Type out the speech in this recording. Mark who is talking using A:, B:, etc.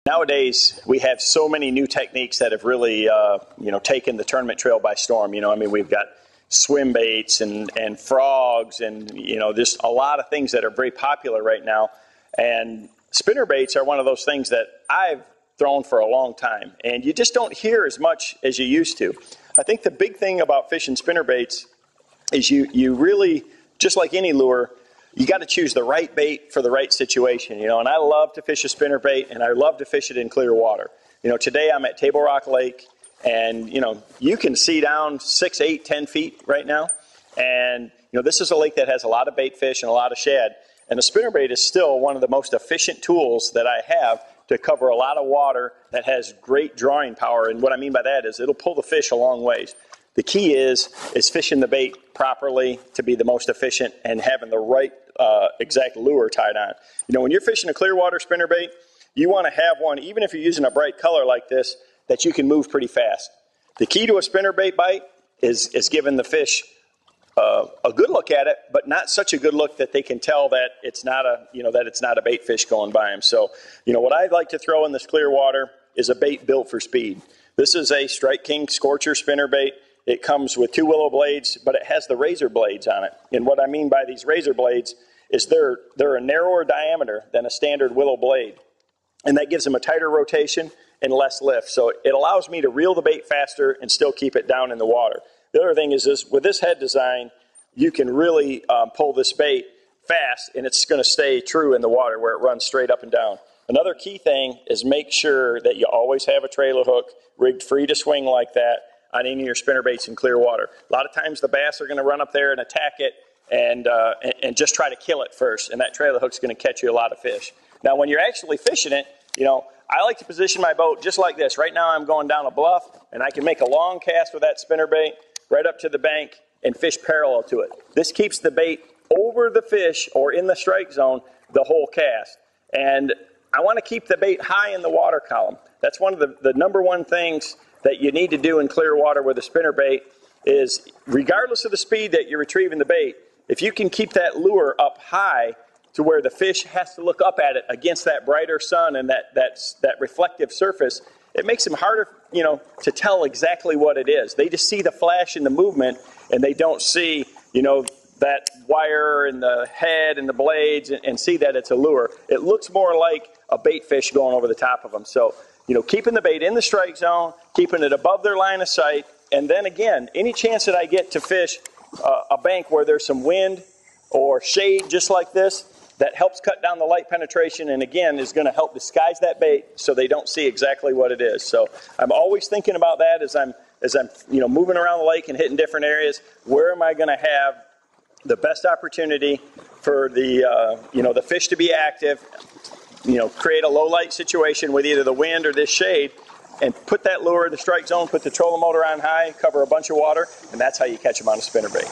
A: Nowadays, we have so many new techniques that have really, taken the tournament trail by storm. We've got swim baits and frogs and, just a lot of things that are very popular right now. And spinner baits are one of those things that I've thrown for a long time, and you just don't hear as much as you used to. I think the big thing about fishing spinner baits is you really, just like any lure, you got to choose the right bait for the right situation, and I love to fish a spinner bait, and I love to fish it in clear water. Today I'm at Table Rock Lake, and, you can see down 6, 8, 10 feet right now, and, this is a lake that has a lot of bait fish and a lot of shad, and a spinner bait is still one of the most efficient tools that I have to cover a lot of water that has great drawing power, and what I mean by that is it'll pull the fish a long ways. The key is fishing the bait properly to be the most efficient and having the right exact lure tied on. When you're fishing a clear water spinner bait, you want to have one, even if you're using a bright color like this, that you can move pretty fast. The key to a spinner bait bite is giving the fish a good look at it, but not such a good look that they can tell that it's not a bait fish going by them. So, what I'd like to throw in this clear water is a bait built for speed. This is a Strike King Scorcher spinner bait. It comes with 2 willow blades, but it has the razor blades on it. And what I mean by these razor blades is they're a narrower diameter than a standard willow blade. And that gives them a tighter rotation and less lift. So it allows me to reel the bait faster and still keep it down in the water. The other thing is with this head design, you can really pull this bait fast, and it's going to stay true in the water where it runs straight up and down. Another key thing is make sure that you always have a trailer hook rigged free to swing like that on any of your spinner baits in clear water. A lot of times the bass are going to run up there and attack it and just try to kill it first, and that trailer hook's going to catch you a lot of fish. Now, when you're actually fishing it, I like to position my boat just like this. Right now I'm going down a bluff, and I can make a long cast with that spinner bait right up to the bank and fish parallel to it. This keeps the bait over the fish or in the strike zone the whole cast. And I want to keep the bait high in the water column. That's one of the number one things that you need to do in clear water with a spinner bait is, regardless of the speed that you're retrieving the bait, if you can keep that lure up high to where the fish has to look up at it against that brighter sun and that reflective surface, it makes them harder, to tell exactly what it is. They just see the flash and the movement, and they don't see, that wire and the head and the blades and see that it's a lure. It looks more like a bait fish going over the top of them. So, keeping the bait in the strike zone, keeping it above their line of sight, and then again, any chance that I get to fish a bank where there's some wind or shade just like this, that helps cut down the light penetration and again is going to help disguise that bait so they don't see exactly what it is. So I'm always thinking about that as I'm moving around the lake and hitting different areas. Where am I going to have the best opportunity for the fish to be active, create a low light situation with either the wind or this shade, and put that lure in the strike zone, put the trolling motor on high, cover a bunch of water, and that's how you catch them on a spinner bait.